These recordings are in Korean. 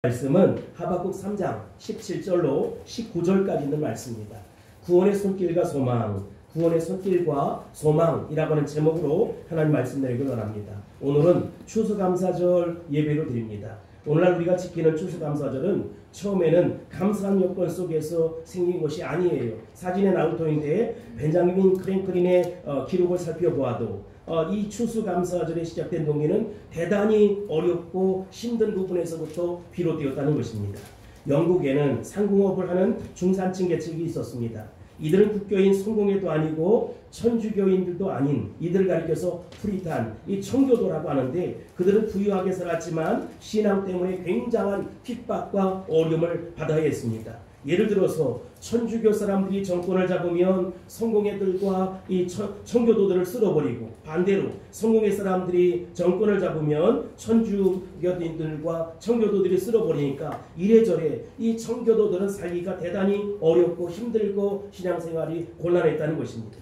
말씀은 하박국 3장 17절로 19절까지 있는 말씀입니다. 구원의 손길과 소망, 구원의 손길과 소망이라고 하는 제목으로 하나님 말씀 드리길 원합니다. 오늘은 추수감사절 예배로 드립니다. 오늘날 우리가 지키는 추수감사절은 처음에는 감사한 여건 속에서 생긴 것이 아니에요. 사진에 나올 터인데 벤자민 프랭클린의 기록을 살펴보아도 이 추수감사절에 시작된 동기는 대단히 어렵고 힘든 부분에서부터 비롯되었다는 것입니다. 영국에는 상공업을 하는 중산층 계층이 있었습니다. 이들은 국교인 성공회도 아니고 천주교인들도 아닌 이들을 가리켜서 프리탄, 이 청교도라고 하는데 그들은 부유하게 살았지만 신앙 때문에 굉장한 핍박과 어려움을 받아야 했습니다. 예를 들어서 천주교 사람들이 정권을 잡으면 성공회들과 이 청교도들을 쓸어버리고, 반대로 성공회 사람들이 정권을 잡으면 천주교인들과 청교도들이 쓸어버리니까 이래저래 이 청교도들은 살기가 대단히 어렵고 힘들고 신앙생활이 곤란했다는 것입니다.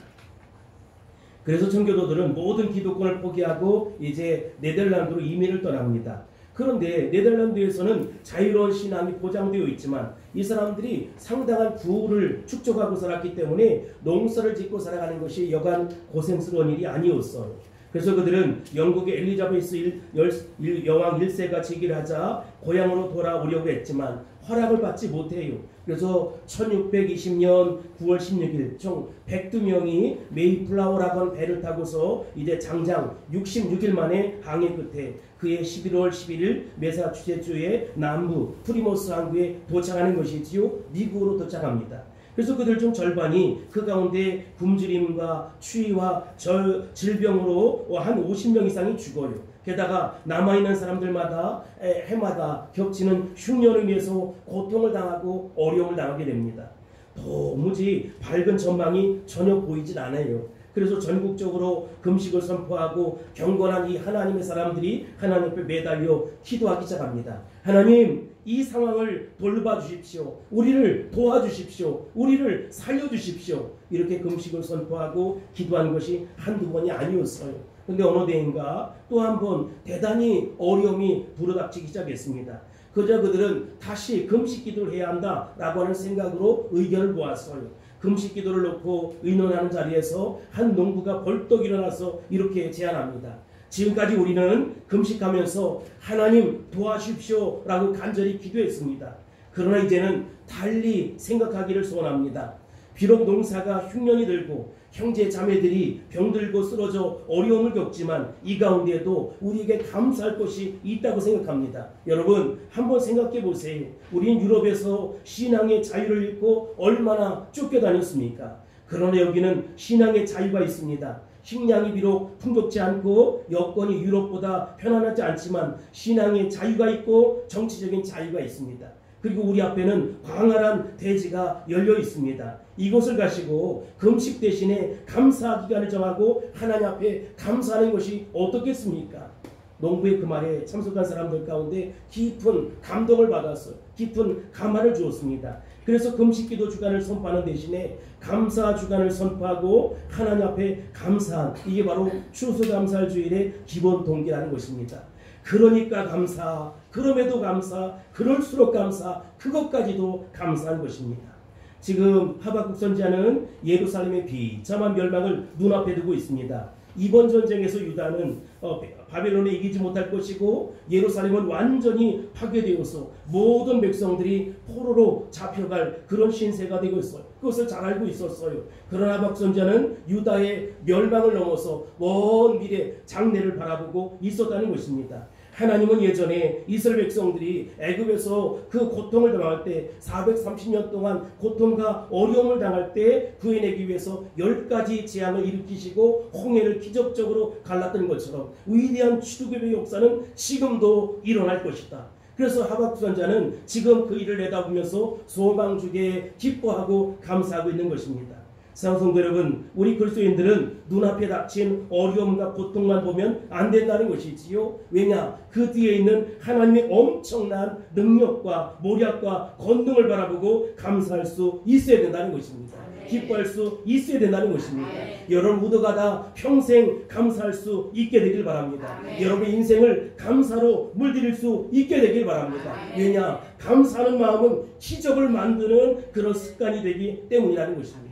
그래서 청교도들은 모든 기독권을 포기하고 이제 네덜란드로 이민을 떠납니다. 그런데 네덜란드에서는 자유로운 신앙이 보장되어 있지만 이 사람들이 상당한 부를 축적하고 살았기 때문에 농사를 짓고 살아가는 것이 여간 고생스러운 일이 아니었어요. 그래서 그들은 영국의 엘리자베스 여왕 1세가 즉위를 하자 고향으로 돌아오려고 했지만 허락을 받지 못해요. 그래서 1620년 9월 16일 총 102명이 메이플라워라고 하는 배를 타고서 이제 장장 66일 만에 항해 끝에 그해 11월 11일 매사추세츠의 남부 프리모스 항구에 도착하는 것이지요. 미국으로 도착합니다. 그래서 그들 중 절반이 그 가운데 굶주림과 추위와 질병으로 한 50명 이상이 죽어요. 게다가 남아있는 사람들마다 해마다 겹치는 흉년에 의해서 고통을 당하고 어려움을 당하게 됩니다. 도무지 밝은 전망이 전혀 보이질 않아요. 그래서 전국적으로 금식을 선포하고 경건한 이 하나님의 사람들이 하나님 앞에 매달려 기도하기 시작합니다. 하나님, 이 상황을 돌봐 주십시오. 우리를 도와주십시오. 우리를 살려주십시오. 이렇게 금식을 선포하고 기도한 것이 한두 번이 아니었어요. 근데 어느 때인가 또 한 번 대단히 어려움이 불어닥치기 시작했습니다. 그저 그들은 다시 금식 기도를 해야 한다라고 하는 생각으로 의견을 모았어요. 금식 기도를 놓고 의논하는 자리에서 한 농부가 벌떡 일어나서 이렇게 제안합니다. 지금까지 우리는 금식하면서 하나님 도와주십시오 라고 간절히 기도했습니다. 그러나 이제는 달리 생각하기를 소원합니다. 비록 농사가 흉년이 들고 형제 자매들이 병들고 쓰러져 어려움을 겪지만 이 가운데에도 우리에게 감사할 것이 있다고 생각합니다. 여러분, 한번 생각해 보세요. 우리는 유럽에서 신앙의 자유를 잃고 얼마나 쫓겨다녔습니까? 그러나 여기는 신앙의 자유가 있습니다. 식량이 비록 풍족지 않고 여건이 유럽보다 편안하지 않지만 신앙의 자유가 있고 정치적인 자유가 있습니다. 그리고 우리 앞에는 광활한 대지가 열려 있습니다. 이곳을 가시고 금식 대신에 감사 기간을 정하고 하나님 앞에 감사하는 것이 어떻겠습니까? 농부의 그 말에 참석한 사람들 가운데 깊은 감동을 받았어요. 깊은 감화를 주었습니다. 그래서 금식기도 주간을 선포하는 대신에 감사 주간을 선포하고 하나님 앞에 감사한, 이게 바로 추수감사절 주일의 기본 동기라는 것입니다. 그러니까 감사, 그럼에도 감사, 그럴수록 감사, 그것까지도 감사한 것입니다. 지금 하박국 선지자는 예루살렘의 비참한 멸망을 눈앞에 두고 있습니다. 이번 전쟁에서 유다는 바벨론에 이기지 못할 것이고 예루살렘은 완전히 파괴되어서 모든 백성들이 포로로 잡혀갈 그런 신세가 되고 있어요. 그것을 잘 알고 있었어요. 그러나 하박국 선지자는 유다의 멸망을 넘어서 먼 미래 장래를 바라보고 있었다는 것입니다. 하나님은 예전에 이스라엘 백성들이 애굽에서 그 고통을 당할 때 430년 동안 고통과 어려움을 당할 때 구해내기 위해서 10가지 재앙을 일으키시고 홍해를 기적적으로 갈랐던 것처럼 위대한 출애굽의 역사는 지금도 일어날 것이다. 그래서 하박국 선지자는 지금 그 일을 내다보면서 소망 주게 기뻐하고 감사하고 있는 것입니다. 성도 여러분, 우리 그리스도인들은 눈앞에 닥친 어려움과 고통만 보면 안 된다는 것이지요. 왜냐? 그 뒤에 있는 하나님의 엄청난 능력과 모략과 권능을 바라보고 감사할 수 있어야 된다는 것입니다. 기뻐할 수 있어야 된다는 것입니다. 여러분 모두가 다 평생 감사할 수 있게 되길 바랍니다. 여러분의 인생을 감사로 물들일 수 있게 되길 바랍니다. 왜냐? 감사하는 마음은 기적을 만드는 그런 습관이 되기 때문이라는 것입니다.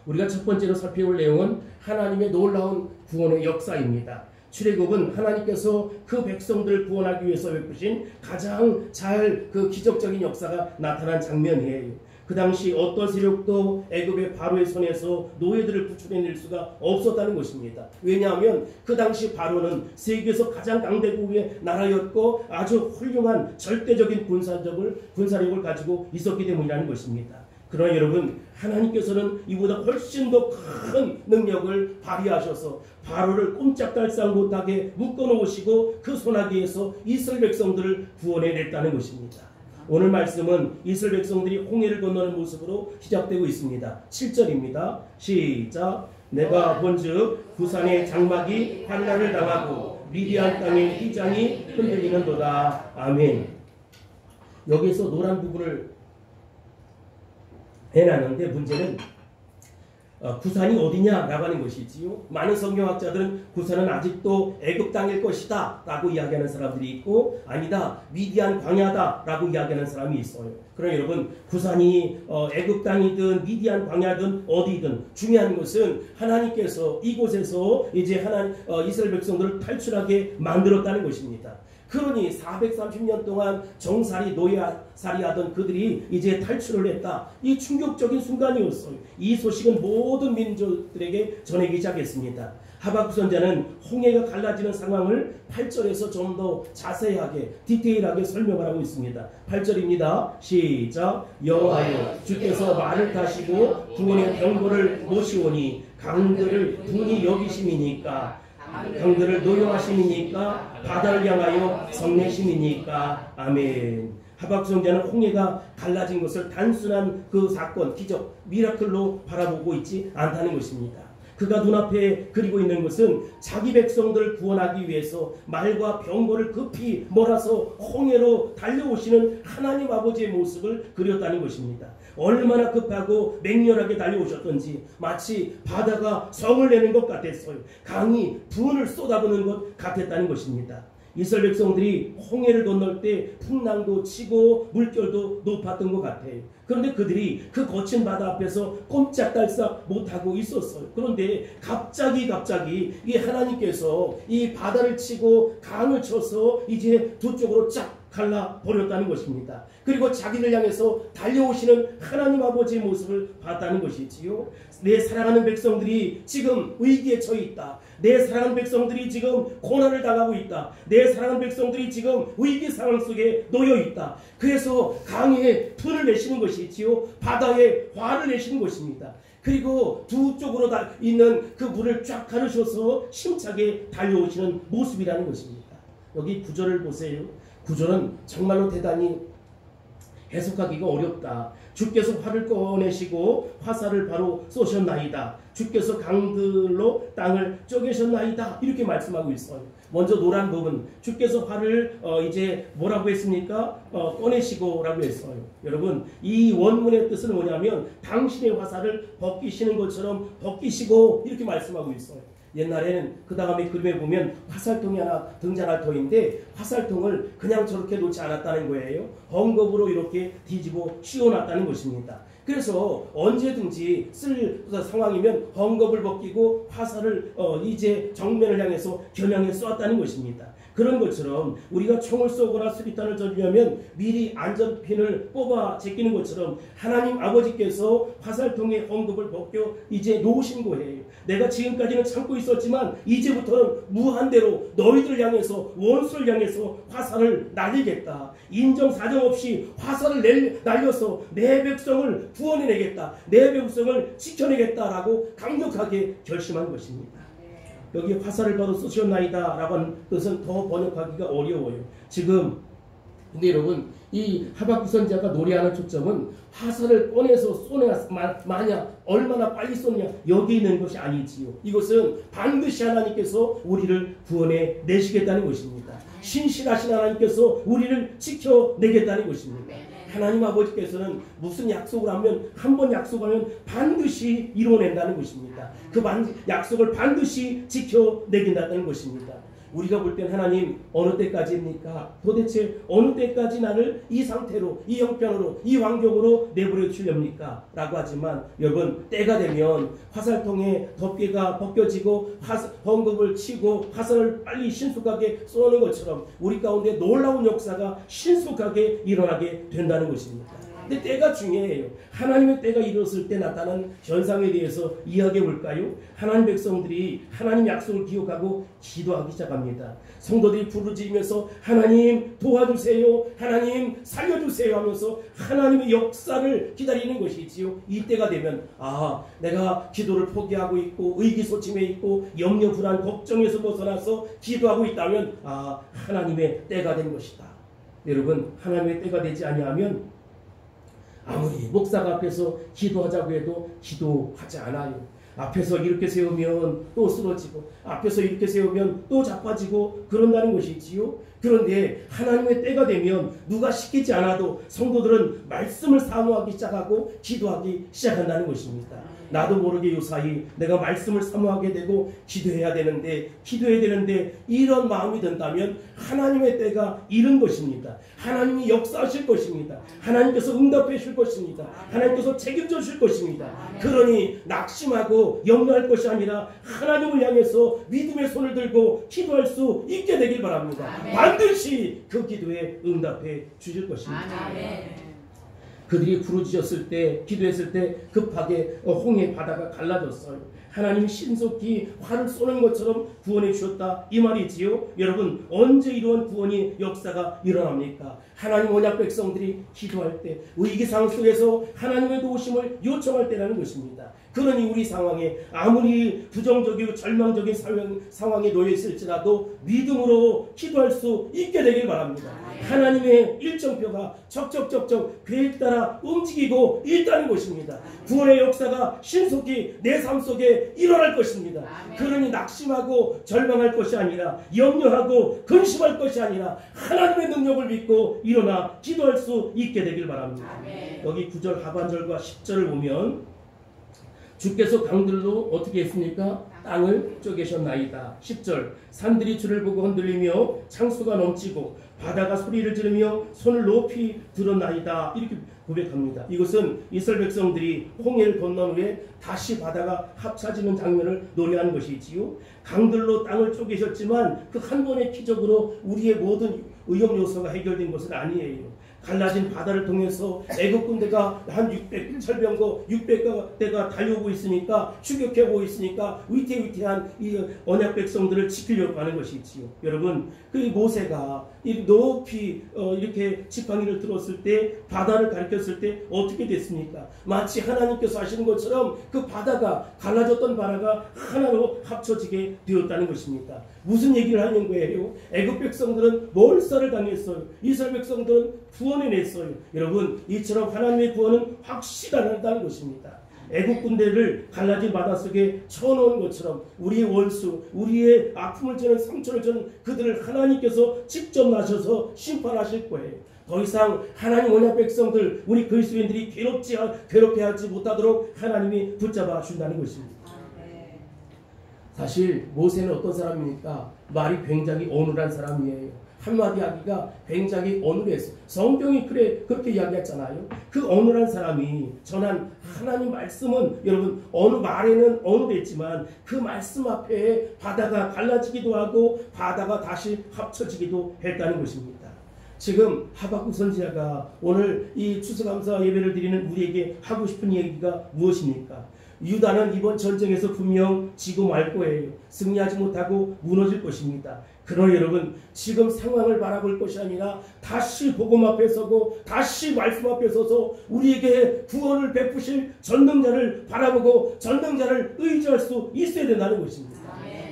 우리가 첫 번째로 살펴볼 내용은 하나님의 놀라운 구원의 역사입니다. 출애굽은 하나님께서 그 백성들을 구원하기 위해서 베푸신 가장 잘 그 기적적인 역사가 나타난 장면이에요. 그 당시 어떤 세력도 애굽의 바로의 손에서 노예들을 구출해낼 수가 없었다는 것입니다. 왜냐하면 그 당시 바로는 세계에서 가장 강대국의 나라였고 아주 훌륭한 절대적인 군사력을 가지고 있었기 때문이라는 것입니다. 그러나 여러분, 하나님께서는 이보다 훨씬 더 큰 능력을 발휘하셔서 바로를 꼼짝달싹 못하게 묶어놓으시고 그 소나기에서 이스라엘 백성들을 구원해냈다는 것입니다. 오늘 말씀은 이스라엘 백성들이 홍해를 건너는 모습으로 시작되고 있습니다. 7절입니다. 시작. 내가 본즉 구산의 장막이 환난을 당하고 미디안 땅의 휘장이 흔들리는도다. 아멘. 여기서 노란 부분을 해놨는데 문제는 구산이 어디냐라고 하는 것이지요. 많은 성경학자들은 구산은 아직도 애굽 땅일 것이다 라고 이야기하는 사람들이 있고, 아니다, 미디안 광야다 라고 이야기하는 사람이 있어요. 그러나 여러분, 구산이 애굽 땅이든 미디안 광야든 어디든 중요한 것은 하나님께서 이곳에서 이제 이스라엘 백성들을 탈출하게 만들었다는 것입니다. 그러니 430년 동안 정살이 노예살이 하던 그들이 이제 탈출을 했다. 이 충격적인 순간이었어요. 이 소식은 모든 민족들에게 전하기 시작했습니다. 하박국 선지자는 홍해가 갈라지는 상황을 8절에서 좀 더 자세하게 디테일하게 설명을 하고 있습니다. 8절입니다. 시작. 여호와여 주께서 말을 타시고 구원의 병거를 모시오니 강들을 분이 여기심이니까 강들을 노여하심이니까 바다를 향하여 성내심이니까. 아멘. 하박국 선지자는 홍해가 갈라진 것을 단순한 그 사건, 기적, 미라클로 바라보고 있지 않다는 것입니다. 그가 눈앞에 그리고 있는 것은 자기 백성들을 구원하기 위해서 말과 병거를 급히 몰아서 홍해로 달려오시는 하나님 아버지의 모습을 그렸다는 것입니다. 얼마나 급하고 맹렬하게 달려오셨던지 마치 바다가 성을 내는 것 같았어요. 강이 분을 쏟아부는 것 같았다는 것입니다. 이스라엘 백성들이 홍해를 건널 때 풍랑도 치고 물결도 높았던 것 같아요. 그런데 그들이 그 거친 바다 앞에서 꼼짝달싹 못하고 있었어요. 그런데 갑자기 이 하나님께서 이 바다를 치고 강을 쳐서 이제 두 쪽으로 쫙 갈라버렸다는 것입니다. 그리고 자기를 향해서 달려오시는 하나님 아버지의 모습을 봤다는 것이지요. 내 사랑하는 백성들이 지금 위기에 처해 있다. 내 사랑하는 백성들이 지금 고난을 당하고 있다. 내 사랑하는 백성들이 지금 위기 상황 속에 놓여 있다. 그래서 강에 불을 내시는 것이지요. 바다에 화를 내시는 것입니다. 그리고 두 쪽으로 있는 그 물을 쫙 가르셔서 힘차게 달려오시는 모습이라는 것입니다. 여기 구절을 보세요. 구절은 정말로 대단히 해석하기가 어렵다. 주께서 활을 꺼내시고 화살을 바로 쏘셨나이다. 주께서 강들로 땅을 쪼개셨나이다. 이렇게 말씀하고 있어요. 먼저 노란 부분, 주께서 활을 이제 뭐라고 했습니까? 꺼내시고라고 했어요. 여러분, 이 원문의 뜻은 뭐냐면 당신의 화살을 벗기시는 것처럼 벗기시고 이렇게 말씀하고 있어요. 옛날에는 그 다음에 그림에 보면 화살통이 하나 등장할 터인데 화살통을 그냥 저렇게 놓지 않았다는 거예요. 헝겊으로 이렇게 뒤집어 씌워놨다는 것입니다. 그래서 언제든지 쓸 상황이면 헝겊을 벗기고 화살을 이제 정면을 향해서 겨냥해 쏘았다는 것입니다. 그런 것처럼 우리가 총을 쏘거나 수리탄을 던지려면 미리 안전핀을 뽑아 제끼는 것처럼 하나님 아버지께서 화살통에 헝겊을 벗겨 이제 놓으신 거예요. 내가 지금까지는 참고 있었지만 이제부터는 무한대로 너희들 향해서 원수를 향해서 화살을 날리겠다. 인정사정 없이 화살을 날려서 내 백성을 구원해내겠다. 내 백성을 지켜내겠다라고 강력하게 결심한 것입니다. 여기 화살을 바로 쏘셨나이다 라고 하는 뜻은 더 번역하기가 어려워요. 지금 근데 여러분, 이 하박국 선지자가 노래하는 초점은 화살을 꺼내서 쏘냐 마냐 얼마나 빨리 쏘느냐 여기 있는 것이 아니지요. 이것은 반드시 하나님께서 우리를 구원해 내시겠다는 것입니다. 신실하신 하나님께서 우리를 지켜내겠다는 것입니다. 하나님 아버지께서는 무슨 약속을 하면 한 번 약속하면 반드시 이루어낸다는 것입니다. 그 약속을 반드시 지켜내긴다는 것입니다. 우리가 볼 땐 하나님 어느 때까지입니까? 도대체 어느 때까지 나를 이 상태로, 이 형편으로, 이 환경으로 내버려 주렵니까? 라고 하지만 여러분, 때가 되면 화살통에 덮개가 벗겨지고 헝겊을 치고 화살을 빨리 신속하게 쏘는 것처럼 우리 가운데 놀라운 역사가 신속하게 일어나게 된다는 것입니다. 근데 때가 중요해요. 하나님의 때가 이뤘을 때 나타난 현상에 대해서 이야기해 볼까요? 하나님 백성들이 하나님 약속을 기억하고 기도하기 시작합니다. 성도들이 부르짖으면서 하나님 도와주세요, 하나님 살려주세요 하면서 하나님의 역사를 기다리는 것이지요. 이때가 되면 내가 기도를 포기하고 있고 의기소침해 있고 염려 불안 걱정에서 벗어나서 기도하고 있다면 하나님의 때가 된 것이다. 여러분, 하나님의 때가 되지 아니하면 아무리 목사가 앞에서 기도하자고 해도 기도하지 않아요. 앞에서 이렇게 세우면 또 쓰러지고 앞에서 이렇게 세우면 또 자빠지고 그런다는 것이지요. 그런데 하나님의 때가 되면 누가 시키지 않아도 성도들은 말씀을 사모하기 시작하고 기도하기 시작한다는 것입니다. 나도 모르게 요사이 내가 말씀을 사모하게 되고 기도해야 되는데 이런 마음이 든다면 하나님의 때가 이른 것입니다. 하나님이 역사하실 것입니다. 하나님께서 응답해 주실 것입니다. 하나님께서 책임져 주실 것입니다. 그러니 낙심하고 염려할 것이 아니라 하나님을 향해서 믿음의 손을 들고 기도할 수 있게 되길 바랍니다. 반드시 그 기도에 응답해 주실 것입니다. 그들이 부르짖었을 때, 기도했을 때 급하게 홍해 바다가 갈라졌어요. 하나님이 신속히 활을 쏘는 것처럼 구원해 주셨다, 이 말이지요. 여러분, 언제 이러한 구원의 역사가 일어납니까? 하나님 언약 백성들이 기도할 때, 위기상 속에서 하나님의 도우심을 요청할 때라는 것입니다. 그러니 우리 상황에 아무리 부정적이고 절망적인 상황에 놓여 있을지라도 믿음으로 기도할 수 있게 되길 바랍니다. 하나님의 일정표가 척척척척 계획 따라 움직이고 있다는 것입니다. 구원의 역사가 신속히 내 삶 속에 일어날 것입니다. 그러니 낙심하고 절망할 것이 아니라 염려하고 근심할 것이 아니라 하나님의 능력을 믿고 일어나 기도할 수 있게 되길 바랍니다. 여기 9절 하반절과 10절을 보면 주께서 강들로 어떻게 했습니까? 땅을 쪼개셨나이다. 10절 산들이 주를 보고 흔들리며 창수가 넘치고 바다가 소리를 지르며 손을 높이 들었나이다. 이렇게 고백합니다. 이것은 이스라엘 백성들이 홍해를 건넌 후에 다시 바다가 합쳐지는 장면을 노래하는 것이지요. 강들로 땅을 쪼개셨지만 그 한 번의 기적으로 우리의 모든 위험 요소가 해결된 것은 아니에요. 갈라진 바다를 통해서 애국 군대가 한 600 철병거 600대가 달려오고 있으니까 추격해오고 있으니까 위태위태한 이 언약 백성들을 지키려고 하는 것이지요. 여러분, 그 모세가 높이 이렇게 지팡이를 들었을 때 바다를 가리켰을 때 어떻게 됐습니까? 마치 하나님께서 하시는 것처럼 그 바다가 갈라졌던 바다가 하나로 합쳐지게 되었다는 것입니다. 무슨 얘기를 하는 거예요? 애국 백성들은 몰살을 당했어요. 이스라엘 백성들은 구원해냈어요. 여러분, 이처럼 하나님의 구원은 확실하다는 것입니다. 애국 군대를 갈라진 바닷속에 쳐놓은 것처럼 우리의 원수, 우리의 아픔을 주는 상처를 주는 그들을 하나님께서 직접 나셔서 심판하실 거예요. 더 이상 하나님 언약 백성들, 우리 그리스도인들이 괴롭혀하지 못하도록 하나님이 붙잡아 준다는 것입니다. 사실 모세는 어떤 사람입니까? 말이 굉장히 어눌한 사람이에요. 한마디 하기가 굉장히 어눌했어요. 성경이 그렇게 이야기했잖아요. 그 어눌한 사람이 전한 하나님 말씀은 여러분 어느 말에는 어눌했지만 그 말씀 앞에 바다가 갈라지기도 하고 바다가 다시 합쳐지기도 했다는 것입니다. 지금 하박국 선지자가 오늘 이 추수감사 예배를 드리는 우리에게 하고 싶은 얘기가 무엇입니까? 유다는 이번 전쟁에서 분명 지고 말 거예요. 승리하지 못하고 무너질 것입니다. 그러나 여러분, 지금 상황을 바라볼 것이 아니라 다시 복음 앞에 서고 다시 말씀 앞에 서서 우리에게 구원을 베푸실 전능자를 바라보고 전능자를 의지할 수 있어야 된다는 것입니다.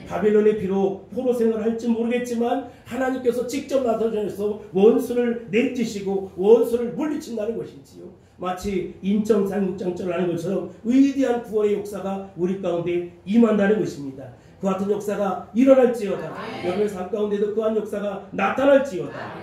바벨론에 비록 포로 생활을 할지 모르겠지만 하나님께서 직접 나서셔서 원수를 내치시고 원수를 물리친다는 것이지요. 마치 인정상육장절을 하는 것처럼 위대한 구원의 역사가 우리 가운데 임한다는 것입니다. 그 같은 역사가 일어날지어다. 여러분의 삶 가운데도 그한 역사가 나타날지어다.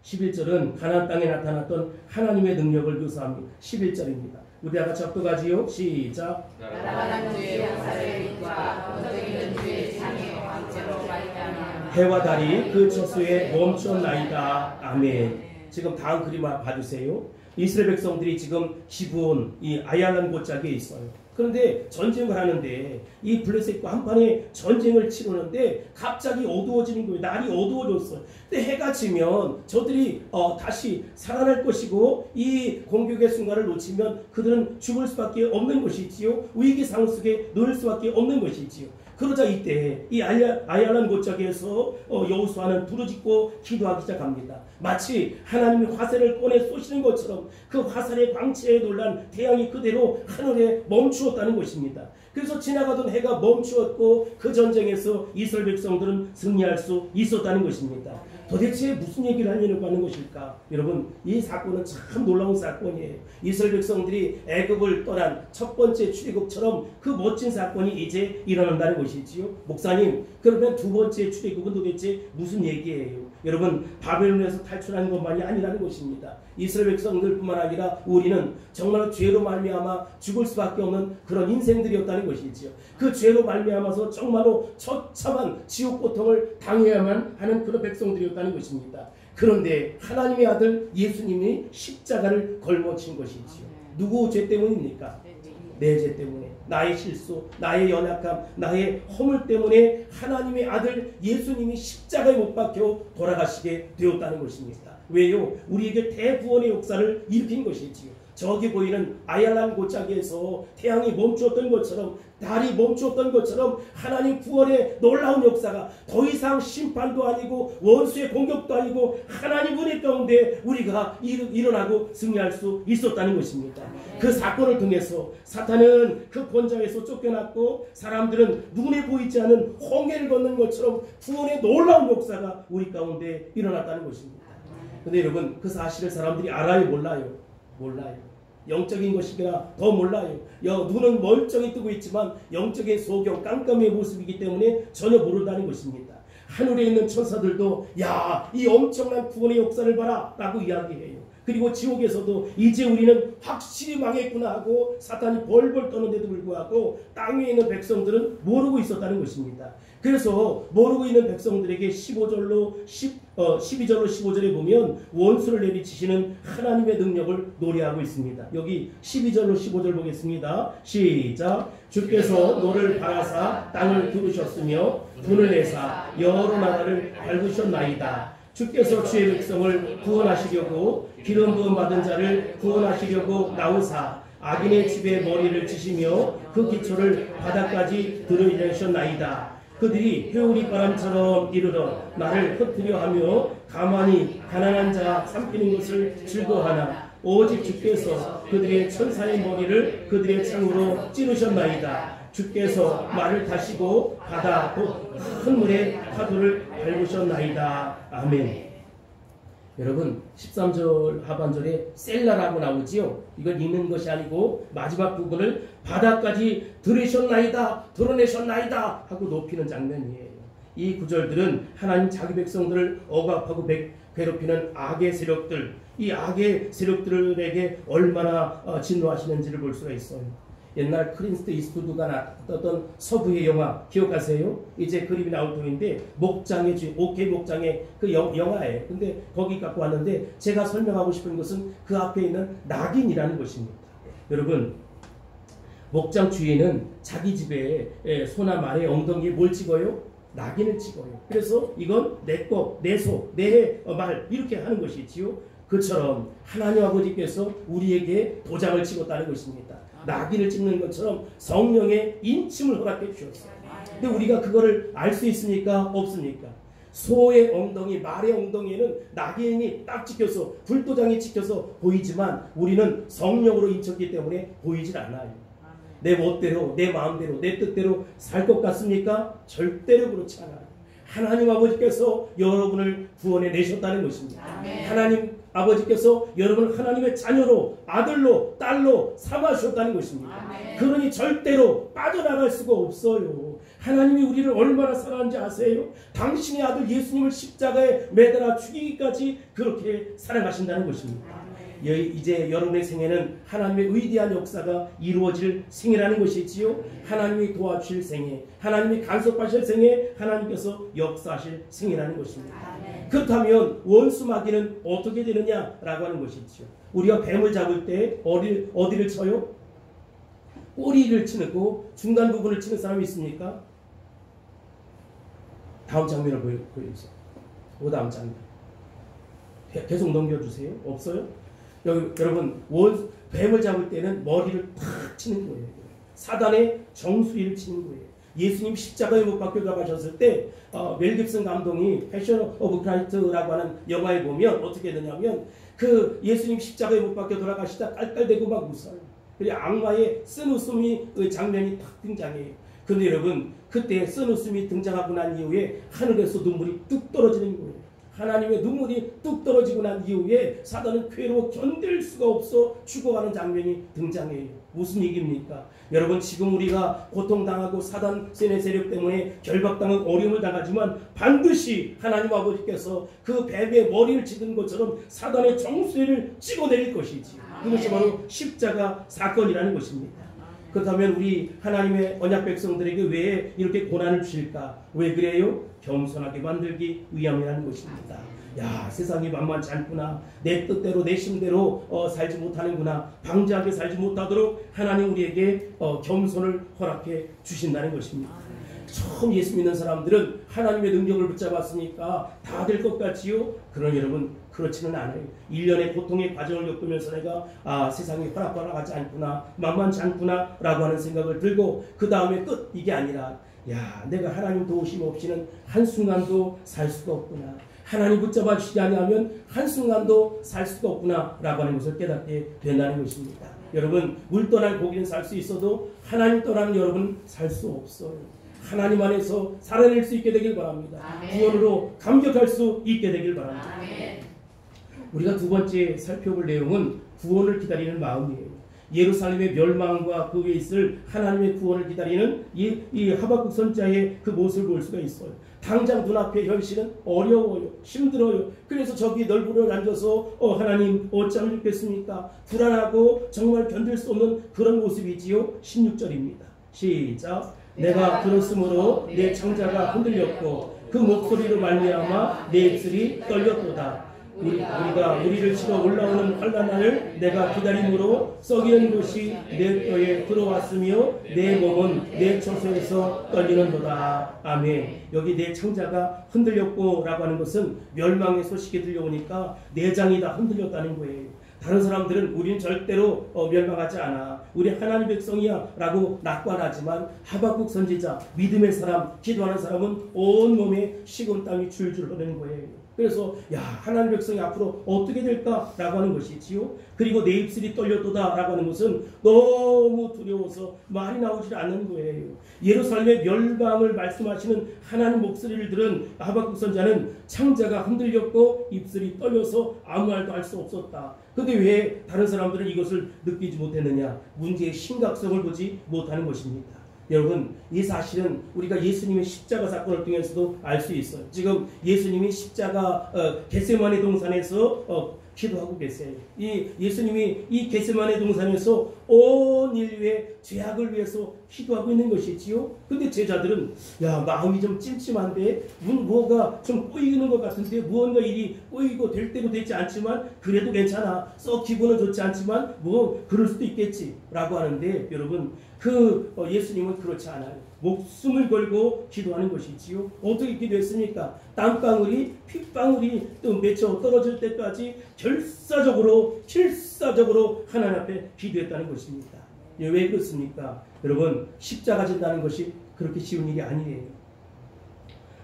11절은 가나안 땅에 나타났던 하나님의 능력을 묘사합니다. 11절입니다. 우리 다 같이 합독하지요. 시작. 나라는 주의 역사를 믿과 어쩌기는 주의 창의 왕체로 말미암아 해와 달이 그 처소에 멈췄나이다. 아멘. 지금 다음 그림 봐주세요. 이스라엘 백성들이 지금 기브온 이 아얄란 골짜기에 있어요. 그런데 전쟁을 하는데 이 블레셋과 한판에 전쟁을 치르는데 갑자기 어두워지는 거예요. 날이 어두워졌어요. 근데 해가 지면 저들이 다시 살아날 것이고 이 공격의 순간을 놓치면 그들은 죽을 수밖에 없는 것이지요. 위기 상황 속에 놓일 수밖에 없는 것이지요. 그러자 이때 이 아얄란 골짜기에서 여호수아는 부르짖고 기도하기 시작합니다. 마치 하나님이 화살을 꺼내 쏘시는 것처럼 그 화살의 광채에 놀란 태양이 그대로 하늘에 멈추었다는 것입니다. 그래서 지나가던 해가 멈추었고 그 전쟁에서 이스라엘 백성들은 승리할 수 있었다는 것입니다. 도대체 무슨 얘기를 하려고 하는 것일까? 여러분, 이 사건은 참 놀라운 사건이에요. 이스라엘 백성들이 애굽을 떠난 첫 번째 출애굽처럼 그 멋진 사건이 이제 일어난다는 것이지요. 목사님, 그러면 두 번째 출애굽은 도대체 무슨 얘기예요? 여러분, 바벨론에서 탈출하는 것만이 아니라는 것입니다. 이스라엘 백성들뿐만 아니라 우리는 정말 죄로 말미암아 죽을 수밖에 없는 그런 인생들이었다는 것이지요. 그 죄로 말미암아서 정말로 처참한 지옥 고통을 당해야만 하는 그런 백성들이었다는 것입니다. 그런데 하나님의 아들 예수님이 십자가를 걸머친 것이지요. 누구 죄 때문입니까? 내 죄 때문에, 나의 실수, 나의 연약함, 나의 허물 때문에 하나님의 아들 예수님이 십자가에 못 박혀 돌아가시게 되었다는 것입니다. 왜요? 우리에게 대구원의 역사를 일으킨 것이지요. 저기 보이는 아얄란 골짜기에서 태양이 멈추었던 것처럼, 달이 멈추었던 것처럼 하나님 구원의 놀라운 역사가 더 이상 심판도 아니고 원수의 공격도 아니고 하나님 은혜 가운데 우리가 일어나고 승리할 수 있었다는 것입니다. 그 사건을 통해서 사탄은 그 권장에서 쫓겨났고 사람들은 눈에 보이지 않는 홍해를 걷는 것처럼 구원의 놀라운 역사가 우리 가운데 일어났다는 것입니다. 그런데 여러분, 그 사실을 사람들이 알아요? 몰라요? 몰라요. 영적인 것이라 더 몰라요. 눈은 멀쩡히 뜨고 있지만 영적인 소경 깜깜이의 모습이기 때문에 전혀 모른다는 것입니다. 하늘에 있는 천사들도 야, 이 엄청난 구원의 역사를 봐라 라고 이야기해요. 그리고 지옥에서도 이제 우리는 확실히 망했구나 하고 사탄이 벌벌 떠는데도 불구하고 땅 위에 있는 백성들은 모르고 있었다는 것입니다. 그래서 모르고 있는 백성들에게 12절로 15절에 보면 원수를 내리치시는 하나님의 능력을 노래하고 있습니다. 여기 12절로 15절 보겠습니다. 시작. 주께서 노를 바라사 땅을 두르셨으며 분을 내사 여러 나라를 밟으셨나이다. 주께서 주의 백성을 구원하시려고 기름 부음 받은 자를 구원하시려고 나오사 악인의 집에 머리를 치시며 그 기초를 바닥까지 들이내셨나이다. 그들이 회오리 바람처럼 이르러 나를 흩으려 하며 가만히 가난한 자 삼키는 것을 즐거워하나 오직 주께서 그들의 천사의 머리를 그들의 창으로 찌르셨나이다. 주께서 말을 타시고 바다 곧 큰 물의 파도를 밟으셨나이다. 아멘. 여러분, 13절 하반절에 셀라라고 나오지요. 이걸 읽는 것이 아니고 마지막 부분을 바다까지 들으셨나이다, 드러내셨나이다 하고 높이는 장면이에요. 이 구절들은 하나님 자기 백성들을 억압하고 괴롭히는 악의 세력들, 이 악의 세력들에게 얼마나 진노하시는지를 볼 수가 있어요. 옛날 클린트 이스트우드가 나왔던 서부의 영화 기억하세요? 이제 그림이 나올 통인데 목장의 주인, 오케이 목장의 그 영화예요. 근데 거기 갖고 왔는데 제가 설명하고 싶은 것은 그 앞에 있는 낙인이라는 것입니다. 여러분, 목장 주인은 자기 집에 소나 말의 엉덩이에 뭘 찍어요? 낙인을 찍어요. 그래서 이건 내 것, 내 소, 내 말 이렇게 하는 것이지요. 그처럼 하나님 아버지께서 우리에게 도장을 찍었다는 것입니다. 낙인을 찍는 것처럼 성령의 인침을 허락해 주셨어요. 근데 우리가 그거를 알 수 있습니까? 없습니까? 소의 엉덩이, 말의 엉덩이에는 낙인이 딱 찍혀서 불도장이 찍혀서 보이지만 우리는 성령으로 인쳤기 때문에 보이질 않아요. 내 멋대로, 내 마음대로, 내 뜻대로 살 것 같습니까? 절대로 그렇지 않아요. 하나님 아버지께서 여러분을 구원해 내셨다는 것입니다. 아멘. 하나님 아버지께서 여러분을 하나님의 자녀로, 아들로, 딸로 삼아주셨다는 것입니다. 아멘. 그러니 절대로 빠져나갈 수가 없어요. 하나님이 우리를 얼마나 사랑하는지 아세요? 당신의 아들 예수님을 십자가에 매달아 죽이기까지 그렇게 사랑하신다는 것입니다. 이제 여러분의 생애는 하나님의 위대한 역사가 이루어질 생애라는 것이지요. 하나님이 도와주실 생애, 하나님이 간섭하실 생애, 하나님께서 역사하실 생애라는 것입니다. 그렇다면 원수 마귀는 어떻게 되느냐라고 하는 것이지요. 우리가 뱀을 잡을 때 어디를 쳐요? 꼬리를 치는 거, 중간 부분을 치는 사람이 있습니까? 다음 장면을 보여주세요. 그 다음 장면. 계속 넘겨주세요. 없어요? 여러분, 뱀을 잡을 때는 머리를 탁 치는 거예요. 사단의 정수리를 치는 거예요. 예수님 십자가에 못 박혀 들어가셨을 때 멜 깁슨 감독이 패션 오브 크라이스트라고 하는 영화에 보면 어떻게 되냐면 그 예수님 십자가에 못 박혀 돌아가시다 깔깔대고 막 웃어요. 그리고 악마의 쓴 웃음이 그 장면이 탁 등장해요. 그런데 여러분, 그때 쓴 웃음이 등장하고 난 이후에 하늘에서 눈물이 뚝 떨어지는 거예요. 하나님의 눈물이 뚝 떨어지고 난 이후에 사단은 괴로워 견딜 수가 없어 죽어가는 장면이 등장해요. 무슨 얘기입니까? 여러분, 지금 우리가 고통당하고 사단 세뇌 세력 때문에 결박당하고 어려움을 당하지만 반드시 하나님 아버지께서 그 뱀의 머리를 치는 것처럼 사단의 정수리를 찍어내릴 것이지. 그것이 바로 십자가 사건이라는 것입니다. 그렇다면 우리 하나님의 언약 백성들에게 왜 이렇게 고난을 주실까? 왜 그래요? 겸손하게 만들기 위함이라는 것입니다. 야, 세상이 만만치 않구나. 내 뜻대로 내 심대로 살지 못하는구나. 방자하게 살지 못하도록 하나님 우리에게 겸손을 허락해 주신다는 것입니다. 처음 예수 믿는 사람들은 하나님의 능력을 붙잡았으니까 다 될 것 같지요? 그러나 여러분, 그렇지는 않아요. 1년의 고통의 과정을 겪으면서 내가 세상이 허락하지 않구나, 만만치 않구나 라고 하는 생각을 들고 그 다음에 끝, 이게 아니라 내가 하나님 도우심 없이는 한순간도 살 수가 없구나. 하나님 붙잡아 주시지 아니하면 한순간도 살 수가 없구나 라고 하는 것을 깨닫게 된다는 것입니다. 여러분, 물 떠난 고기는 살 수 있어도 하나님 떠나는 여러분 살 수 없어요. 하나님 안에서 살아낼 수 있게 되길 바랍니다. 아멘. 구원으로 감격할 수 있게 되길 바랍니다. 아멘. 우리가 두 번째 살펴볼 내용은 구원을 기다리는 마음이에요. 예루살렘의 멸망과 그 위에 있을 하나님의 구원을 기다리는 이 하박국 선자의 그 모습을 볼 수가 있어요. 당장 눈앞의 현실은 어려워요. 힘들어요. 그래서 저기 널브러져 앉아서 하나님 어찌하면 좋겠습니까? 불안하고 정말 견딜 수 없는 그런 모습이지요. 16절입니다. 시작. 내가 들었으므로 내 창자가 흔들렸고 그 목소리로 말미암아 내 입술이 떨렸도다. 우리가 우리를 치러 올라오는 환난을 내가 기다림으로 썩이는 것이 내 뼈에 들어왔으며 내 몸은 내 처소에서 떨리는도다. 아멘. 여기 내 창자가 흔들렸고 라고 하는 것은 멸망의 소식이 들려오니까 내장이 다 흔들렸다는 거예요. 다른 사람들은 우리는 절대로 멸망하지 않아. 우리 하나님 백성이야 라고 낙관하지만 하박국 선지자, 믿음의 사람, 기도하는 사람은 온몸에 식은땀이 줄줄 흐르는 거예요. 그래서 하나님 백성이 앞으로 어떻게 될까 라고 하는 것이지요. 그리고 내 입술이 떨렸도다 라고 하는 것은 너무 두려워서 말이 나오지 않는 거예요. 예루살렘의 멸망을 말씀하시는 하나님 목소리를 들은 하박국 선자는 창자가 흔들렸고 입술이 떨려서 아무 말도 할 수 없었다. 그런데 왜 다른 사람들은 이것을 느끼지 못했느냐? 문제의 심각성을 보지 못하는 것입니다. 여러분, 이 사실은 우리가 예수님의 십자가 사건을 통해서도 알 수 있어요. 지금 예수님이 십자가 겟세마네 동산에서 기도하고 계세요. 예수님이 이 겟세마네 동산에서 온 인류의 죄악을 위해서 기도하고 있는 것이지요. 근데 제자들은 마음이 좀 찜찜한데 뭐가 좀 꼬이는 것 같은데 무언가 일이 꼬이고 될 대로 되지 않지만 그래도 괜찮아. 썩 기분은 좋지 않지만 뭐 그럴 수도 있겠지 라고 하는데 여러분, 예수님은 그렇지 않아요. 목숨을 걸고 기도하는 것이지요. 어떻게 기도했습니까? 땀방울이 핏방울이 맺혀 떨어질 때까지 결사적으로 필사적으로 하나님 앞에 기도했다는 것입니다. 왜 그렇습니까? 여러분, 십자가 진다는 것이 그렇게 쉬운 일이 아니에요.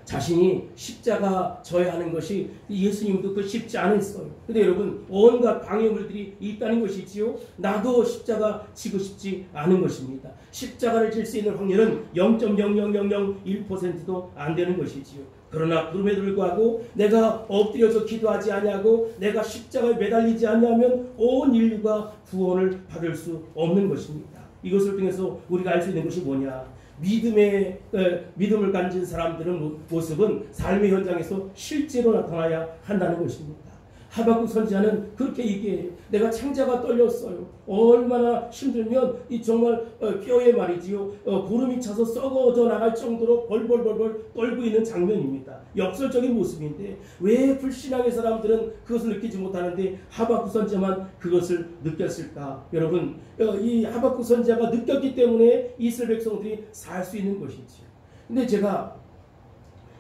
자신이 십자가 져야 하는 것이 예수님도 그 쉽지 않았어요. 근데 여러분 온갖 방해물들이 있다는 것이지요. 나도 십자가 지고 싶지 않은 것입니다. 십자가를 질 수 있는 확률은 0.00001%도 안 되는 것이지요. 그러나 그럼에도 불구하고 내가 엎드려서 기도하지 아니하고 내가 십자가에 매달리지 않냐면 온 인류가 구원을 받을 수 없는 것입니다. 이것을 통해서 우리가 알 수 있는 것이 뭐냐? 믿음을 가진 사람들의 모습은 삶의 현장에서 실제로 나타나야 한다는 것입니다. 하박국 선지자는 그렇게 얘기해요. 내가 창자가 떨렸어요. 얼마나 힘들면 이 정말 뼈에 말이지요. 고름이 차서 썩어져 나갈 정도로 벌벌벌벌 떨고 있는 장면입니다. 역설적인 모습인데 왜 불신앙의 사람들은 그것을 느끼지 못하는데 하박국 선지자만 그것을 느꼈을까? 여러분 이 하박국 선지자가 느꼈기 때문에 이스라엘 백성들이 살 수 있는 것이지요. 근데 제가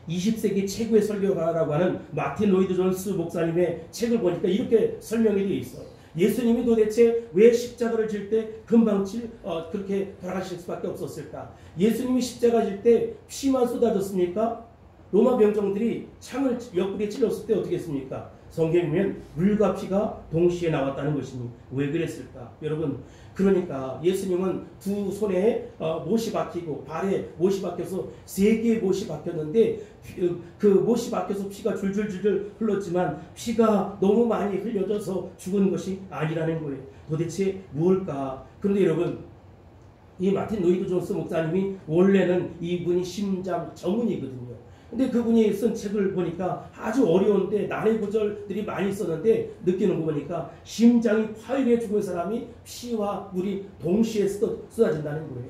20세기 최고의 설교가라고 하는 마틴 로이드 존스 목사님의 책을 보니까 이렇게 설명이 되어 있어요. 예수님이 도대체 왜 십자가를 질 때 금방 그렇게 돌아가실 수밖에 없었을까? 예수님이 십자가 질 때 피만 쏟아졌습니까? 로마 병정들이 창을 옆구리에 찔렀을 때 어떻게 했습니까? 성경에 보면 물과 피가 동시에 나왔다는 것입니다. 왜 그랬을까? 여러분 그러니까 예수님은 두 손에 못이 박히고 발에 못이 박혀서 3개의 못이 박혔는데 그 못이 박혀서 피가 줄줄줄줄 흘렀지만 피가 너무 많이 흘려져서 죽은 것이 아니라는 거예요. 도대체 무엇일까? 그런데 여러분 이 마틴 로이드 존스 목사님이 원래는 이분이 심장 전문이거든요. 근데 그분이 쓴 책을 보니까 아주 어려운데 난해 구절들이 많이 있었는데 느끼는 거 보니까 심장이 파열해 죽은 사람이 피와 물이 동시에 쏟아진다는 거예요.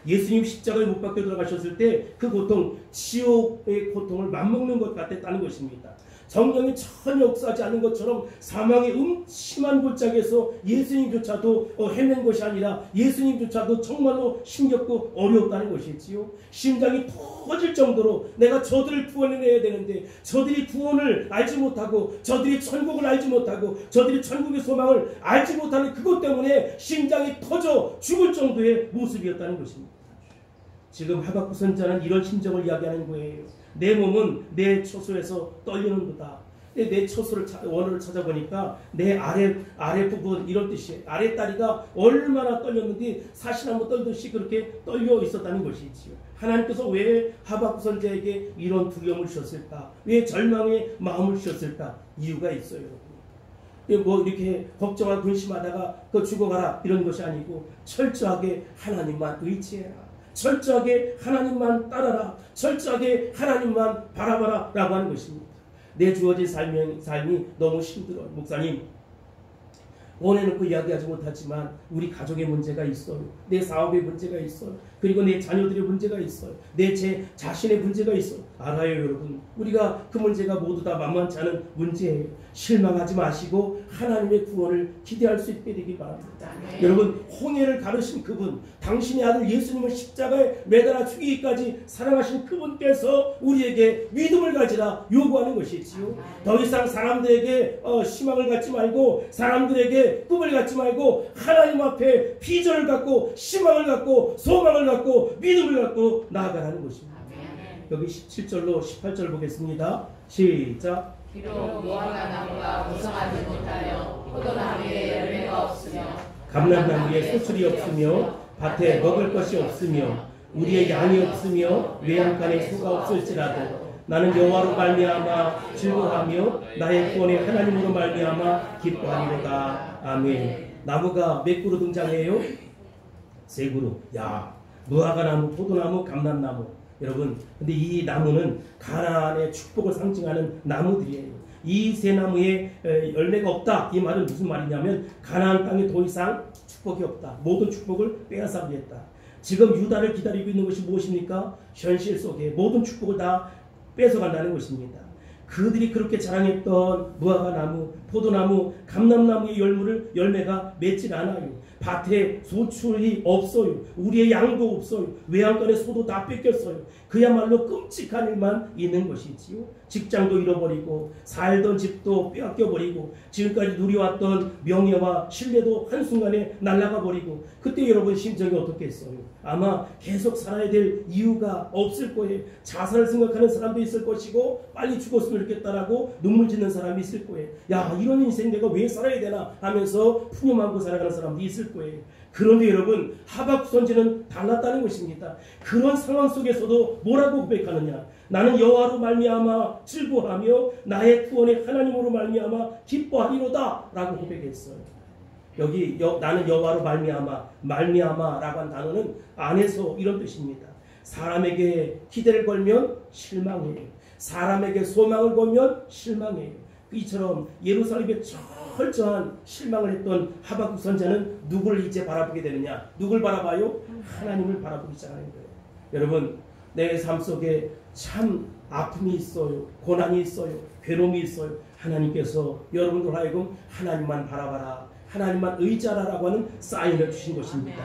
예수님 십자가에 못 박혀 들어가셨을 때 그 고통, 지옥의 고통을 맞먹는 것 같았다는 것입니다. 성령이 전혀 역사하지 않는 것처럼 사망의 음침한 골짜기에서 예수님조차도 헤맨 것이 아니라 예수님조차도 정말로 힘겹고 어려웠다는 것이지요. 심장이 터질 정도로 내가 저들을 구원해내야 되는데 저들이 구원을 알지 못하고 저들이 천국을 알지 못하고 저들이 천국의 소망을 알지 못하는 그것 때문에 심장이 터져 죽을 정도의 모습이었다는 것입니다. 지금 하박국 선지자는 이런 심정을 이야기하는 거예요. 내 몸은 내 처소에서 떨리는도다. 내 처소를 원어를 찾아보니까 내 아래 부분 이런 뜻이에요. 아래다리가 얼마나 떨렸는지 사시나무 떨듯이 그렇게 떨려 있었다는 것이지요. 하나님께서 왜 하박국 선지자에게 이런 두려움을 주셨을까? 왜 절망의 마음을 주셨을까? 이유가 있어요. 뭐 이렇게 걱정하고 근심하다가 그 죽어가라 이런 것이 아니고 철저하게 하나님만 의지해라. 철저하게 하나님만 따라라. 철저하게 하나님만 바라봐라 라고 하는 것입니다. 내 주어진 삶이 너무 힘들어요. 목사님 원해놓고 이야기하지 못하지만 우리 가족의 문제가 있어요. 내 사업의 문제가 있어요. 그리고 내 자녀들의 문제가 있어요. 내 제 자신의 문제가 있어요. 알아요 여러분. 우리가 그 문제가 모두 다 만만치 않은 문제예요. 실망하지 마시고 하나님의 구원을 기대할 수 있게 되길 바랍니다. 여러분 홍해를 가르신 그분, 당신의 아들 예수님을 십자가에 매달아 죽이기까지 사랑하신 그분께서 우리에게 믿음을 가지라 요구하는 것이지요. 더 이상 사람들에게 희망을 갖지 말고 사람들에게 꿈을 갖지 말고 하나님 앞에 비전을 갖고 희망을 갖고 소망을 갖고 믿음을 갖고 나아가라는 것입니다. 여기 17절로 18절 보겠습니다. 시작. 비록 무화과 나무가 무성하지 못하여 포도나무에 열매가 없으며 감람나무에 소출이 없으며 밭에 먹을 것이 없으며 우리의 양이 없으며 외양간에 소가 없을지라도 나는 여호와로 말미암아 즐거워하며 나의 구원의 하나님으로 말미암아 기뻐하리로다. 아멘. 나무가 몇 그루 등장해요? 3그루. 야, 무화과나무, 포도나무, 감람나무. 여러분, 근데 이 나무는 가나안의 축복을 상징하는 나무들이에요. 이 3나무에 열매가 없다. 이 말은 무슨 말이냐면 가나안 땅에 더 이상 축복이 없다. 모든 축복을 빼앗아버렸다. 지금 유다를 기다리고 있는 것이 무엇입니까? 현실 속에 모든 축복을 다 뺏어간다는 것입니다. 그들이 그렇게 자랑했던 무화과나무, 포도나무, 감람나무의 열매가 맺질 않아요. 밭에 소출이 없어요. 우리의 양도 없어요. 외양간에 소도 다 뺏겼어요. 그야말로 끔찍한 일만 있는 것이지요. 직장도 잃어버리고 살던 집도 빼앗겨버리고 지금까지 누려왔던 명예와 신뢰도 한순간에 날아가 버리고 그때 여러분 심정이 어떻겠어요? 아마 계속 살아야 될 이유가 없을 거예요. 자살을 생각하는 사람도 있을 것이고 빨리 죽었으면 좋겠다라고 눈물 짓는 사람이 있을 거예요. 야, 이런 인생 내가 왜 살아야 되나 하면서 푸념 안고 살아가는 사람도 있을 거예요. 그런데 여러분 하박국 선지는 달랐다는 것입니다. 그런 상황 속에서도 뭐라고 고백하느냐? 나는 여호와로 말미암아 즐거워하며 나의 구원의 하나님으로 말미암아 기뻐하리로다 라고 고백했어요. 여기 나는 여호와로 말미암아라고 한 단어는 안에서 이런 뜻입니다. 사람에게 기대를 걸면 실망해요. 사람에게 소망을 걸면 실망해요. 이처럼 예루살렘에 철저한 실망을 했던 하박국 선지자는 누구를 이제 바라보게 되느냐? 누굴 바라봐요? 하나님을 바라보기 시작하는 거예요. 여러분, 내 삶 속에 참 아픔이 있어요. 고난이 있어요. 괴로움이 있어요. 하나님께서 여러분들 하여금 하나님만 바라봐라. 하나님만 의지하라라고 하는 사인을 주신 것입니다.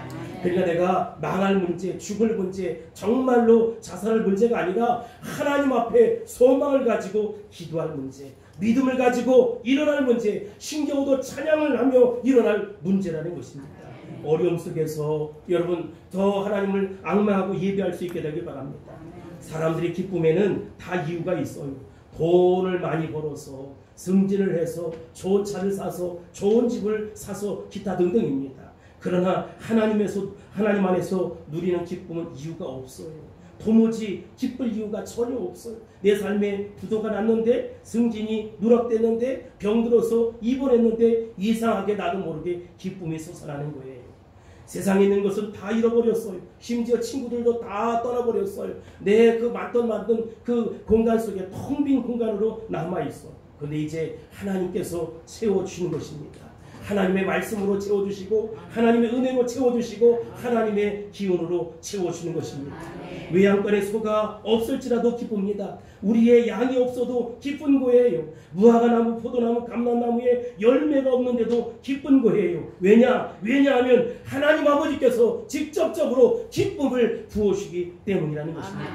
그러니까 내가 망할 문제, 죽을 문제, 정말로 자살할 문제가 아니라 하나님 앞에 소망을 가지고 기도할 문제, 믿음을 가지고 일어날 문제, 신경도 찬양을 하며 일어날 문제라는 것입니다. 어려움 속에서 여러분 더 하나님을 앙망하고 예배할 수 있게 되길 바랍니다. 사람들이 기쁨에는 다 이유가 있어요. 돈을 많이 벌어서 승진을 해서 좋은 차를 사서 좋은 집을 사서 기타 등등입니다. 그러나 하나님 안에서 누리는 기쁨은 이유가 없어요. 도무지 기쁠 이유가 전혀 없어요. 내 삶에 부도가 났는데, 승진이 누락됐는데, 병들어서 입원했는데 이상하게 나도 모르게 기쁨이 솟아나는 거예요. 세상에 있는 것은 다 잃어버렸어요. 심지어 친구들도 다 떠나버렸어요. 내 그 맞던 그 공간 속에 텅 빈 공간으로 남아있어. 그런데 이제 하나님께서 채워주시는 것입니다. 하나님의 말씀으로 채워주시고 하나님의 은혜로 채워주시고 하나님의 기운으로 채워주시는 것입니다. 외양간에 소가 없을지라도 기쁩니다. 우리의 양이 없어도 기쁜 거예요. 무화과나무, 포도나무, 감람나무에 열매가 없는데도 기쁜 거예요. 왜냐하면 하나님 아버지께서 직접적으로 기쁨을 부어주시기 때문이라는 것입니다.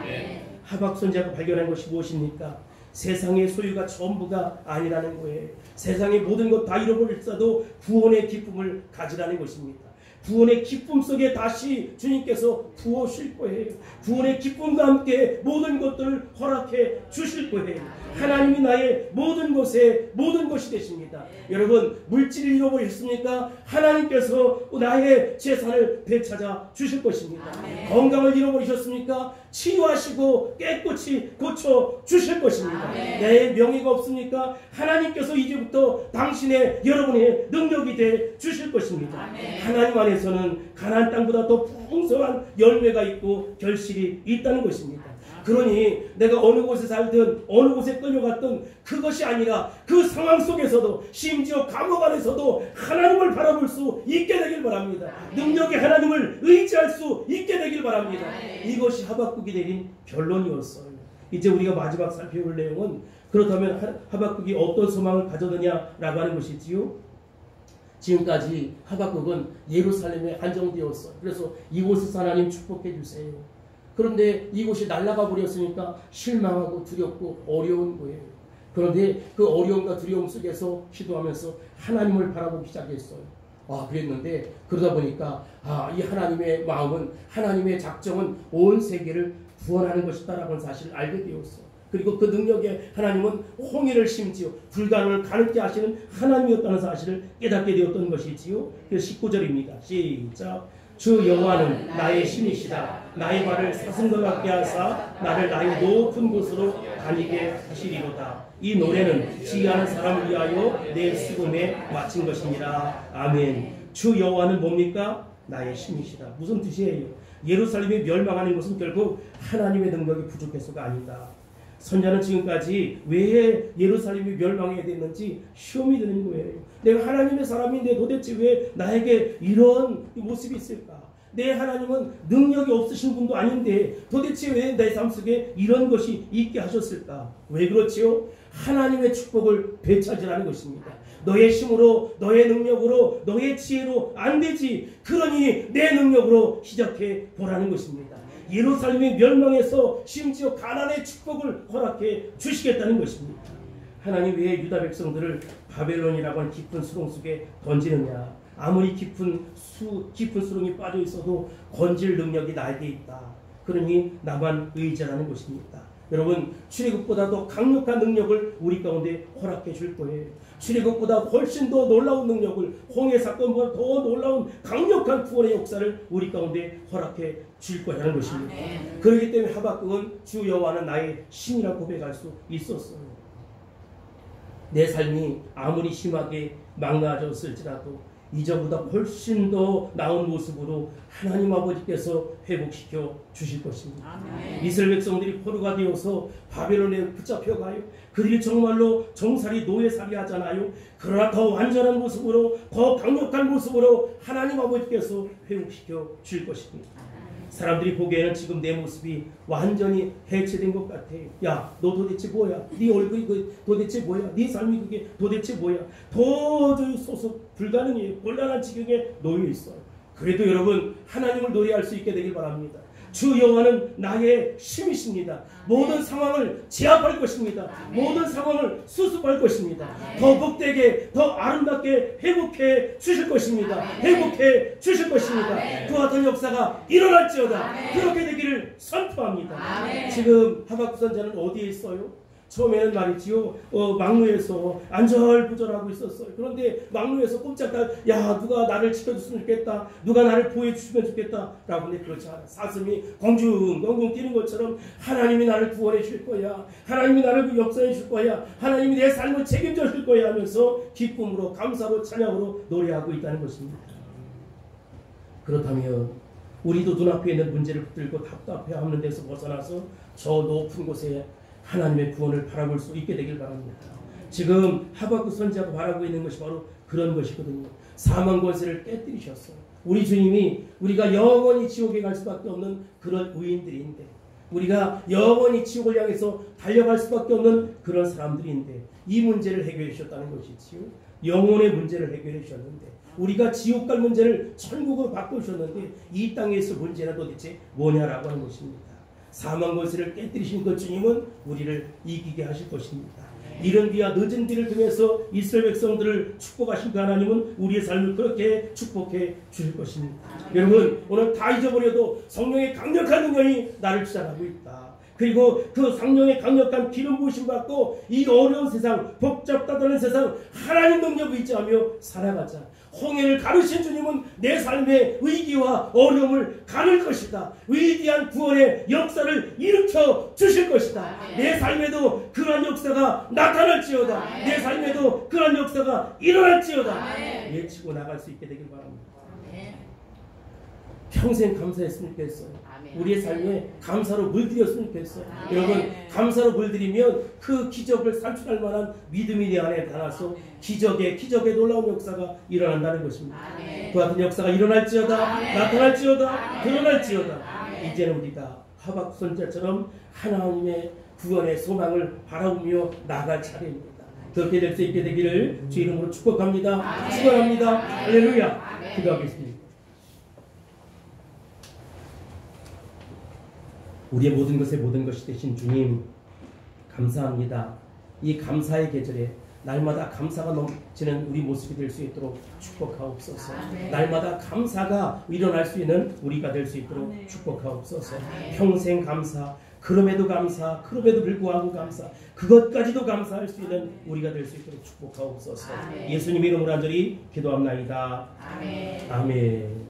하박국 선지자가 발견한 것이 무엇입니까? 세상의 소유가 전부가 아니라는 거예요. 세상의 모든 것 다 잃어버릴지라도 구원의 기쁨을 가지라는 것입니다. 구원의 기쁨 속에 다시 주님께서 부어주실 거예요. 구원의 기쁨과 함께 모든 것들을 허락해 주실 거예요. 하나님이 나의 모든 곳에 모든 것이 되십니다. 여러분, 물질을 잃어버렸습니까? 하나님께서 나의 재산을 되찾아 주실 것입니다. 건강을 잃어버리셨습니까? 치유하시고 깨끗이 고쳐 주실 것입니다. 내 명예가 없습니까? 하나님께서 이제부터 당신의 여러분의 능력이 돼 주실 것입니다. 하나님 안에서는 가나안 땅보다 더 풍성한 열매가 있고 결실이 있다는 것입니다. 그러니 내가 어느 곳에 살든 어느 곳에 끌려갔든 그것이 아니라 그 상황 속에서도 심지어 감옥 안에서도 하나님을 바라볼 수 있게 되길 바랍니다. 능력의 하나님을 의지할 수 있게 되길 바랍니다. 이것이 하박국이 내린 결론이었어요. 이제 우리가 마지막 살펴볼 내용은 그렇다면 하박국이 어떤 소망을 가졌느냐라고 하는 것이지요. 지금까지 하박국은 예루살렘에 안정되었어요. 그래서 이곳에서 하나님 축복해 주세요. 그런데 이곳이 날아가 버렸으니까 실망하고 두렵고 어려운 거예요. 그런데 그 어려움과 두려움 속에서 기도하면서 하나님을 바라보기 시작했어요. 그랬는데 그러다 보니까 이 하나님의 마음은, 하나님의 작정은 온 세계를 구원하는 것이다라는 사실을 알게 되었어요. 그리고 그 능력의 하나님은 홍해를 심지어 불가능을 가능케 하시는 하나님이었다는 사실을 깨닫게 되었던 것이지요. 그래서 19절입니다. 시작. 주 여호와는 나의 신이시다. 나의 발을 사슴과 같게 하사 나를 나의 높은 곳으로 다니게 하시리로다. 이 노래는 지혜하는 사람을 위하여 내 수금에 마친 것이니라. 아멘. 주 여호와는 뭡니까? 나의 신이시다. 무슨 뜻이에요? 예루살렘이 멸망하는 것은 결국 하나님의 능력이 부족해서가 아니다. 선자는 지금까지 왜 예루살렘이 멸망해야 됐는지 시험이 드는 거예요. 내가 하나님의 사람인데 도대체 왜 나에게 이런 모습이 있을까? 내 하나님은 능력이 없으신 분도 아닌데 도대체 왜 내 삶 속에 이런 것이 있게 하셨을까? 왜 그렇지요? 하나님의 축복을 되찾으라는 것입니다. 너의 힘으로, 너의 능력으로, 너의 지혜로 안 되지. 그러니 내 능력으로 시작해 보라는 것입니다. 예루살렘이 멸망해서 심지어 가나안의 축복을 허락해 주시겠다는 것입니다. 하나님 왜 유다 백성들을 바벨론이라고 하는 깊은 수렁 속에 던지느냐? 아무리 깊은 수렁이 빠져 있어도 건질 능력이 나에게 있다. 그러니 나만 의지하라는 것입니다. 여러분, 출애굽보다 더 강력한 능력을 우리 가운데 허락해 줄 거예요. 출애굽보다 훨씬 더 놀라운 능력을, 홍해 사건보다 더 놀라운 강력한 구원의 역사를 우리 가운데 허락해 줄 거라는 것입니다. 그렇기 때문에 하박국은 주 여호와는 나의 신이라고 고백할 수 있었어요. 내 삶이 아무리 심하게 망가졌을지라도 이전보다 훨씬 더 나은 모습으로 하나님 아버지께서 회복시켜 주실 것입니다. 아멘. 이스라엘 백성들이 포로가 되어서 바벨론에 붙잡혀가요. 그들이 정말로 종살이 노예살이 하잖아요. 그러나 더 완전한 모습으로, 더 강력한 모습으로 하나님 아버지께서 회복시켜 줄 것입니다. 사람들이 보기에는 지금 내 모습이 완전히 해체된 것 같아. 야, 너 도대체 뭐야? 네 얼굴이 도대체 뭐야? 네 삶이 그게 도대체 뭐야? 도저히 소속 불가능해. 곤란한 지경에 놓여 있어요. 그래도 여러분, 하나님을 노래할 수 있게 되길 바랍니다. 주 여호와는 나의 힘이십니다. 모든 상황을 제압할 것입니다. 모든 상황을 수습할 것입니다. 더 복되게, 더 아름답게 회복해 주실 것입니다. 회복해 주실 것입니다. 그와 같은 역사가 일어날지어다. 그렇게 되기를 선포합니다. 지금 하박국 선지자는 어디에 있어요? 처음에는 말이지요, 막루에서 안절부절하고 있었어요. 그런데 막루에서 꼼짝달, 야, 누가 나를 지켜줬으면 좋겠다, 누가 나를 보호해주시면 좋겠다 라고. 근데 그렇지 않아. 사슴이 공중공중 뛰는 것처럼 하나님이 나를 구원해 줄 거야, 하나님이 나를 역사해 줄 거야, 하나님이 내 삶을 책임져 줄 거야 하면서 기쁨으로, 감사로, 찬양으로 노래하고 있다는 것입니다. 그렇다면 우리도 눈앞에 있는 문제를 붙들고 답답해하는 데서 벗어나서 저 높은 곳에 하나님의 구원을 바라볼 수 있게 되길 바랍니다. 지금 하박국 선지자가 바라고 있는 것이 바로 그런 것이거든요. 사망 권세를 깨뜨리셨어요. 우리 주님이 우리가 영원히 지옥에 갈 수밖에 없는 그런 의인들인데, 우리가 영원히 지옥을 향해서 달려갈 수밖에 없는 그런 사람들인데, 이 문제를 해결해 주셨다는 것이지요. 영혼의 문제를 해결해 주셨는데, 우리가 지옥 갈 문제를 천국으로 바꿔주셨는데, 이 땅에 있을 문제는 도대체 뭐냐라고 하는 것입니다. 사망 권세를 깨뜨리신 그 주님은 우리를 이기게 하실 것입니다. 이른 비와 늦은 비를 통해서 이스라엘 백성들을 축복하신 그 하나님은 우리의 삶을 그렇게 축복해 주실 것입니다. 여러분, 오늘 다 잊어버려도 성령의 강력한 능력이 나를 주장하고 있다. 그리고 그 성령의 강력한 기름 부으심 받고 이 어려운 세상, 복잡다다는 세상 하나님 능력을 의지하며 살아가자. 홍해를 가르신 주님은 내 삶의 위기와 어려움을 가를 것이다. 위대한 구원의 역사를 일으켜 주실 것이다. 내 삶에도 그런 역사가 나타날지어다. 내 삶에도 그런 역사가 일어날지어다. 외치고 나갈 수 있게 되길 바랍니다. 평생 감사했으면 좋겠어요. 우리의 삶에 감사로 물들였으면 좋겠어요. 여러분, 감사로 물들이면 그 기적을 산출할 만한 믿음이 내 안에 나타나서 기적의 놀라운 역사가 일어난다는 것입니다. 그 같은 역사가 일어날지어다, 나타날지어다, 드러날지어다. 이제는 우리가 하박국 선지자처럼 하나님의 구원의 소망을 바라보며 나갈 차례입니다. 그렇게 될 수 있게 되기를 주 이름으로 축복합니다. 축원합니다. 할렐루야. 기도하겠습니다. 우리의 모든 것의 모든 것이 되신 주님, 감사합니다. 이 감사의 계절에 날마다 감사가 넘치는 우리 모습이 될 수 있도록 축복하옵소서. 날마다 감사가 일어날 수 있는 우리가 될 수 있도록 축복하옵소서. 평생 감사, 그럼에도 감사, 그럼에도 불구하고 감사, 그것까지도 감사할 수 있는 우리가 될 수 있도록 축복하옵소서. 예수님 이름으로 간절히 기도합나이다. 아멘.